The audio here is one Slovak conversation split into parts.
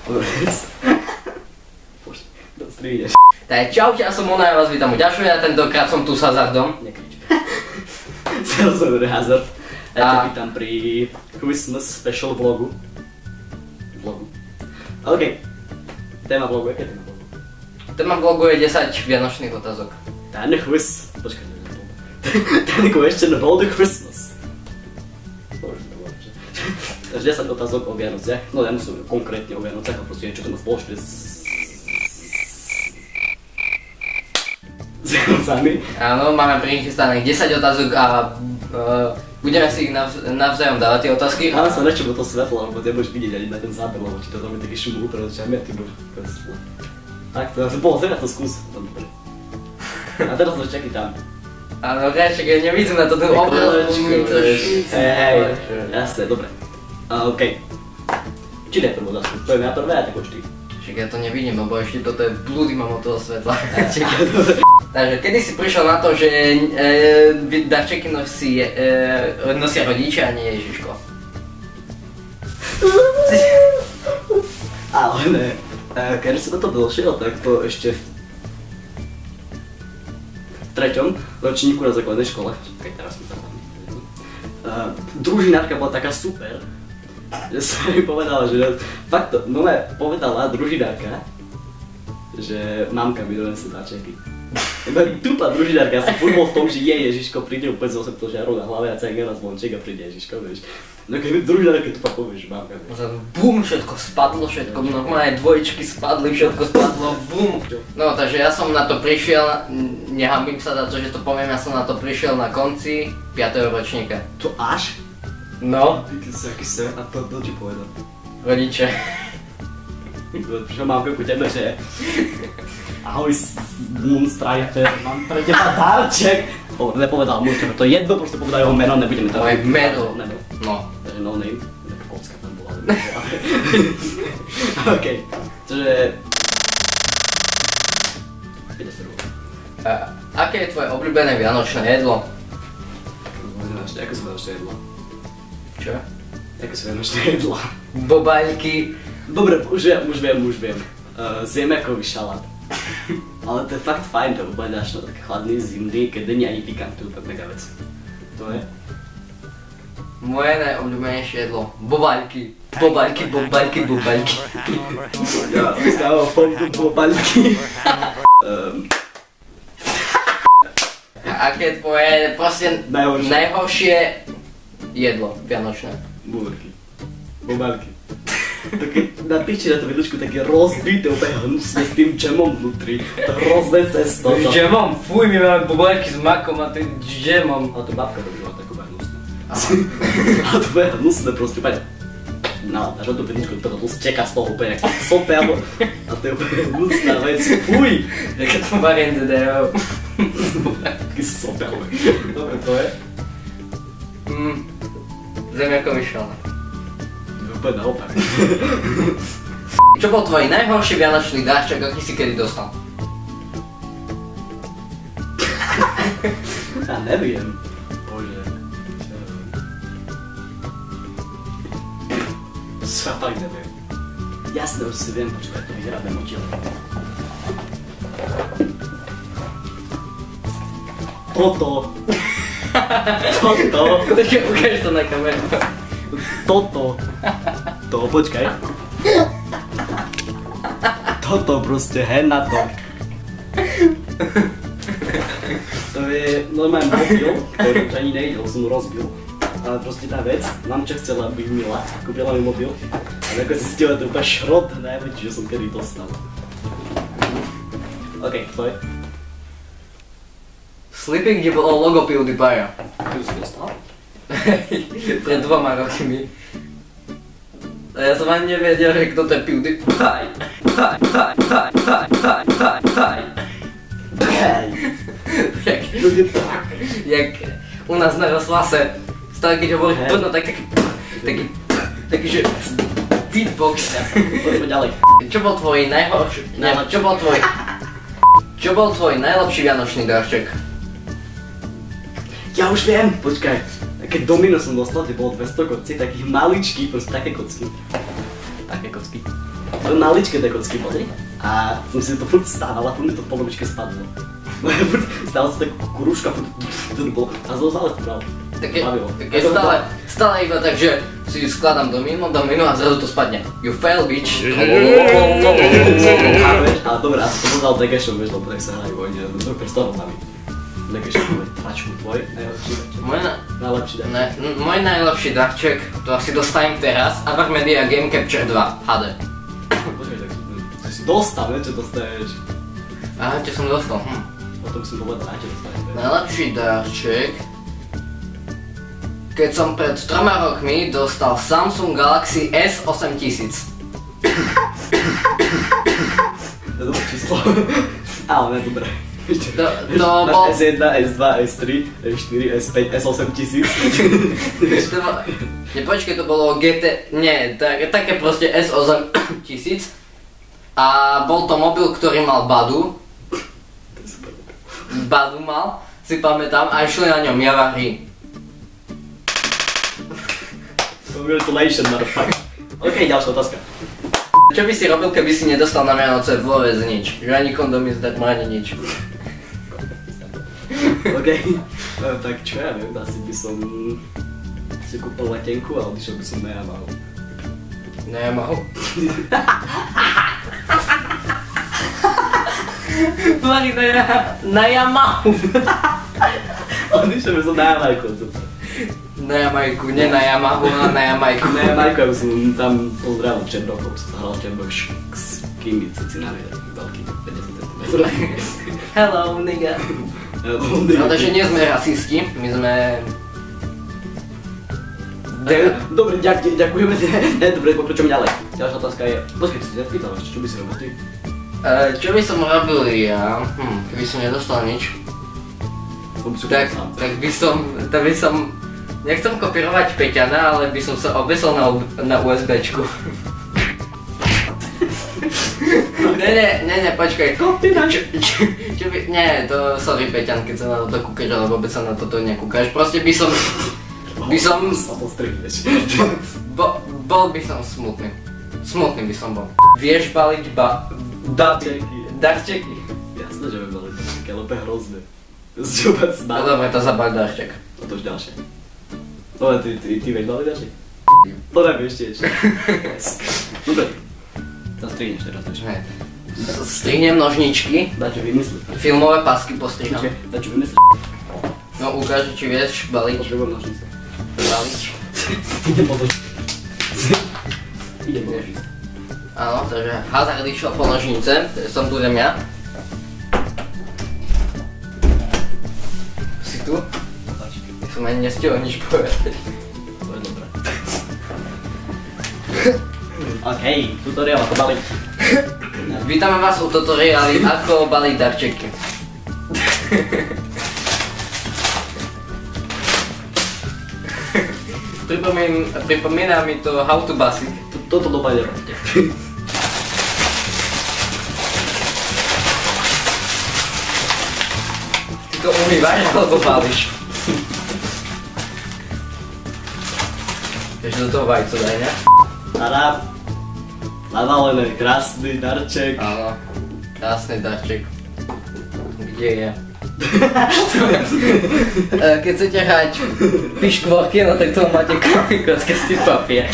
Bože, dostrijdeš. Tak čaute, ja som Ona, ja vás vítam u ďalšieho a tentokrát som tu s Hazardom. Nekrič. Samozrejme Hazard. Ja ťa vítam pri Christmas special vlogu. OK. Téma vlogu, aké téma vlogu? Téma vlogu je 10 vianočných otázok. Ten quiz. Počkaj, ten question about the Christmas. Takže 10 otázok o Vianociach. No ja musím konkrétne o Vianociach a proste niečo, čo má spoločné s Vianocami. Áno, máme prichystaných 10 otázok a budeme si ich navzájom dávať tie otázky. Ale sa nečo to svetlo, lebo nebudeš vidieť ani na ten záber, lebo ti to tam je taký šum pred očami a ty budeš svetlo. Tak to bolo, teraz to skús. A teraz to čakaj tam. Áno, Reček, ja nevidím na to ten obrazku. Hej, jasné, dobre. OK. Či ne prvú otázku? To je na prvé a tak už ty. Však ja to nevidím, lebo ešte toto je blúdy mám od toho svetla. Takže kedy si prišiel na to, že darčeky nosia rodičia a nie Ježiško? Ale ne. Keď som to došiel, tak to ešte v 3. ročníku na základnej škole. Keď teraz mi tam družinárka bola taká super, že som mi povedala, že fakt to, no povedala družinárka, že mamka mi donese darčeky. Tupá družinárka, ja som furt bol v tom, že Ježiško príde úplne z 8 žiarov na hlave a cengera zvonček a príde Ježiško, vieš. No keď mi družinárka tupá povie, že mamka, vieš. Bum, všetko spadlo, všetko, normálne dvojičky spadli, všetko spadlo, bum. No takže ja som na to prišiel, nehambím sa za to, že to poviem, ja som na to prišiel na konci 5. ročníka. To až? No. Ty si aký ser, a to ti povedal? Rodiče. Prišiel mamka ku tebe, že ahoj Moonstriker, mám pre teba darček. Nepovedal Moonstriker, to je jedno, proste povedal jeho meno, nebudeme to... Moje meno. No. Takže no name, taká kocka tam bola. OK, takže... Aké je tvoje obľúbené vianočné jedlo? Aké sú vianočné jedlá? Čo? Aké sú vianočné jedlá? Bobaľky. Dobre, už viem. Zemiakový šalát. Ale to je fakt fajn, to úplne dáš na také chladný zimný, keď není ani pikant, to je tak mega vec. To je? Moje najobľúbenejšie jedlo. Bobaľky. Ja, stávam bobaľky. Aké je tvoje proste najhoršie jedlo vianočné? Búrky. Bobaľky. Také na piči na tú vidličku také rozbité, úplne hnusné s tým džemom vnútri. To hrozné cesto. S džemom? Fuj, my máme bobaľky s makom a tým džemom. Ale to babka robila takú hnusné. Ale to bude hnusné proste úplne. No, až na tú vidličku to steka z toho úplne jak sopel. A to je úplne hnusná vec. Fuj! Jaká to variante dajú. Taký sopel. Dobre, to je? Zemiakový šalát. Úplne naopak. Čo bol tvoj najhorší vianočný darček, aký si kedy dostal? Ja neviem. Bože. Sa fakt neviem. Jasne, už si viem, počkaj, to vyhráme močil. Toto. Takže ukáž to na kameru. Toto. To, počkaj. Toto proste, hen na to. To je normálny mobil, ktorý už ani nejdel, som ho rozbil. Ale proste tá vec, mamča chcela byť milá, kúpila mi mobil. A nakoniec si stihla to úplne šrot najväčší, že som kedy dostal. OK, tvoj. Slipy, kde bolo logo PewDiePie'a. Ty si dostal? Pred 2 rokmi. A ja som ani nevedel, že kto to je PewDiePie. Jak u nás na rozhlase, stále keď hovoríš brno, tak taký že beatbox. Poďme ďalej. Čo bol tvoj najhorší, čo bol tvoj najlepší vianočný darček? Ja už viem, počkaj. Také domino som dostal, kde bolo 200 kocí, takých maličkých, proste také kocky. také kocky. Maličké tie kocky boli a som si to furt stával a furt mi to v polovičke spadlo. Stalo sa takú kukuruška, furt to bolo a zlo stále spravil. Také stále iba tak, že si skladám domino a zrazu to spadne. You fail, bitch. Ale dobré, asi to bol dal Dekešov, vieš, lebo tak sa hrajú oni, do prstorovnami. Dekešov, Tačku, tvoj najlepší darček. Najlepší darček. Môj najlepší darček, to asi dostanem teraz, Avar Media Game Capture 2 HD. Počkaj, tak si dostal, ne, čo dostaneš? Aha, čo som dostal, O tom som povedal, čo dostaneš. Najlepší darček... Keď som pred 3 rokmi dostal Samsung Galaxy S8000. To je dobré číslo. Ale ne, dobré. To bol... S1, S2, S3, S4, S5, S8000. Počkej, to bolo GT... Nie, také proste S8000. A bol to mobil, ktorý mal Badu. Badu mal, si pamätám, a išli na ňom Java hry. Congratulations, motherfucker. OK, ďalšia otázka. Čo by si robil, keby si nedostal na Vianoce vôbec nič? Že ani kondomy zdarma, ani nič. OK, tak čo ja viem, asi by som si kúpil letenku a odišiel by som na Yamahu. Na Yamahu? Mari, na Yamahu! Odišiel by som na Jamajku. Na Jamajku, nie na Yamahu, ale na Jamajku. Na Jamajku, aby som tam pozdravil Černokov, som sa hral Černok s kými cicinami, veľký, 50 cm. Hello, nigga. No takže nie sme rasisti, my sme... Dobre, ďakujeme. Dobre, pokračujeme ďalej. Ďalšia otázka je... Počkaj, ty si nepýtal ešte, čo by si robil ty? Čo by som robil ja? Keby som nedostal nič. Tak by som... Nechcem kopírovať Peťana, ale by som sa obesol na USBčku. Ne, počkaj. Nie, to sorry Peťan, keď sa na toto kúkaš, ale vôbec sa na toto nekúkaš. Proste by som... Bol by som smutný. Smutný by som bol. Vieš baliť darčeky. Jasné, že by bali darčeky, ale to je hrozné. No dobre, to zabal darček. A to už ďalšie. Dobre, ty vieš baliť darček? To nevieš tiež. Dobre. To strihneš teraz, vieš? Ne. Strihnem nožničky. Dačo vymysliť. Filmové pasky postriham. Dačo vymysliť. No ukáž, či vieš baliť. Potrebujem nožnice. Baliť. Idem po nožnice. Idem po nožnice. Áno, takže Hazard išiel po nožnice, som tu idem ja. Si tu? Ja som ani nestihol nič povedať. To je dobré. OK, tutoriál ako baliť. Vítame vás u tutoriáli ako baliť darčeky. Pripomína mi to How to Basic. Toto dopadne robte. Ty to umývaš alebo balíš? Ešte do toho vajcu daj, ne? Tada! Navalené, krásny darček. Áno, krásny darček. Kde je? Keď chcete hrať piškvorky, no tak toho máte kockací papier.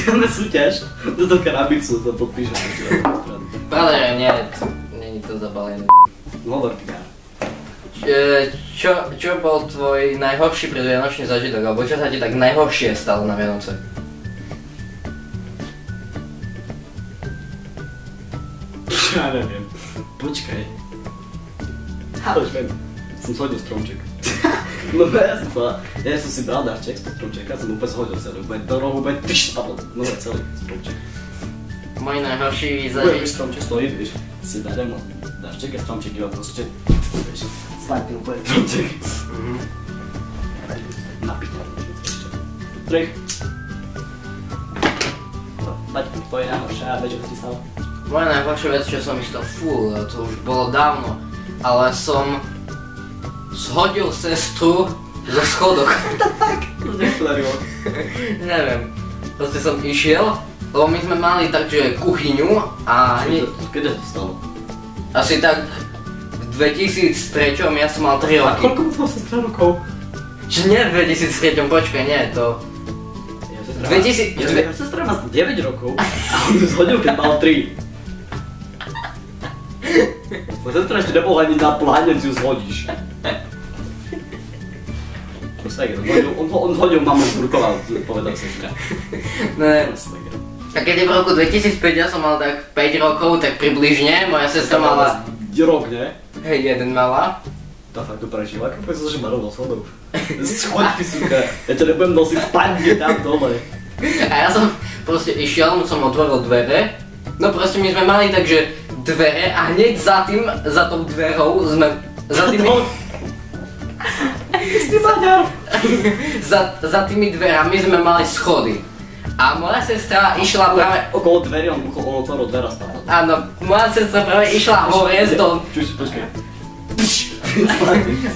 Máme súťaž, túto krabicu to podpíšem. Pravda, že nie, není to zabalené. Hovor ty. Čo bol tvoj najhorší predvianočný zážitok, alebo čo sa ti tak najhoršie stalo na Vianoce? Ja neviem. Počkaj. Už viem. Som shodil stromček. No ja som si bral darček z stromčeka, som úplne shodil celý. Do rohu úplne spadol. No celý stromček. Môj najhorší Budem zážitok... stromček stojí, vieš. Si berem darček a stromček iba proste, vieš, sladký úplne stromček. Napýtal ešte. Trich. Baťko, to je najhoršia vec, čo ti stalo. Moja najhoršia vec, čo som myslel, to už bolo dávno, ale som zhodil sestru zo schodok. To nepodarilo. Neviem. proste som išiel, lebo my sme mali takže kuchyňu a hneď, Kedy to stalo? asi tak v 2003 ja som mal 3 roky. Koľko má tvoja sestra rokov? Či nie v 2003, počkaj, nie, to... 2000... Ja sestra má 9 rokov a on ju zhodil, keď mal 3. Tvoja sestra ešte nebola ani na pláne, že ju zhodíš. On zhodil mamu z rukova, povedal sestra. Ne. A keď je v roku 2005 ja som mal tak 5 rokov, tak približne, moja sestra mala... Rok, ne? Hej, jeden mala. Tá fakt to prežila, ako povedal, že ma rovno schodou. Schoď ty, suka, ja ťa nebudem nosiť, spadne tam dole. A ja som proste išiel, som otvoril dvere. No proste my sme mali takže dvere a hneď za tou dverou sme... Za tými dverami sme mali schody. A moja sestra išla práve... Okolo dverí, on otvoril dvere a spadol. Áno, moja sestra práve išla hore z dom. Počkaj.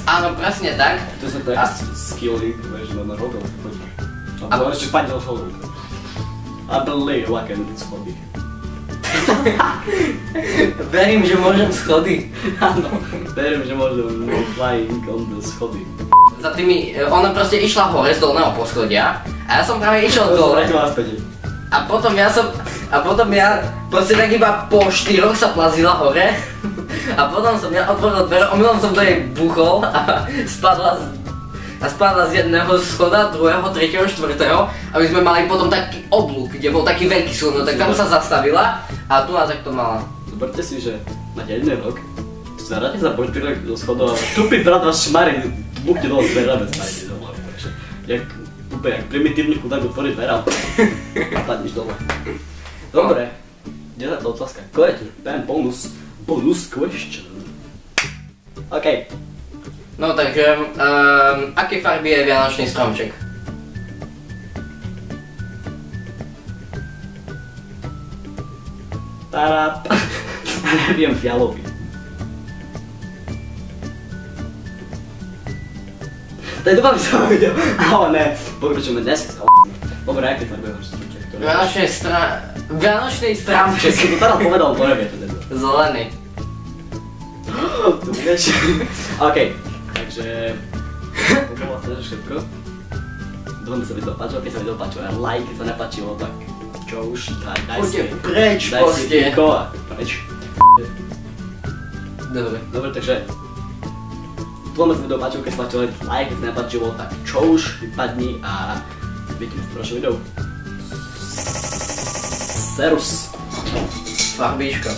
Áno, presne tak. To sa tak skilling, že na robil. A ešte spadne do schodu. A blej, laké na tie schody. Verím, že môžem schody. Áno, verím, že môžem flying on the schody. Za tými, ona proste išla hore z dolného poschodia a ja som práve išiel dole. A potom ja proste tak iba po 4 sa plazila hore. A potom som ja otvoril dvere, omylom som do nej buchol a spadla z jedného schoda, druhého, tretieho, štvrtého. A my sme mali potom taký oblúk, kde bol taký veľký schod, no tak tam sa zastavila a tu a tak to mala. Zoberte si, že máte jeden rok, zaráte sa poďte do schodov a tupý brat vás šmarí, buchne dole z dvera bez tajne dole. Úplne jak primitívny chudák otvorí dvera a padneš dole. Dobre, kde je tá otázka? Ten bonus question. OK. No takže, aké farby je vianočný stromček? Tarap. Neviem, fialový. To je doba by som videl, ale ne. Pokračujeme dnes. Dobre, aké farby je stromček? Vianočný stromček. Keď som to teda povedal, to neviete. Zelený. Tu vieš. OK, takže... To bolo teda všetko. Dúfam, že sa video páčilo, keď sa video páčilo, like, keď sa nepáčilo, tak čo už, daj si... Poďte preč, daj si piko a preč. Dobre, takže... Dúfam, že sa video páčilo, keď sa páčilo, like, keď sa nepáčilo, tak čo už, vypadni a... vidíme v ďalšom videu. Serus. Farbíčko.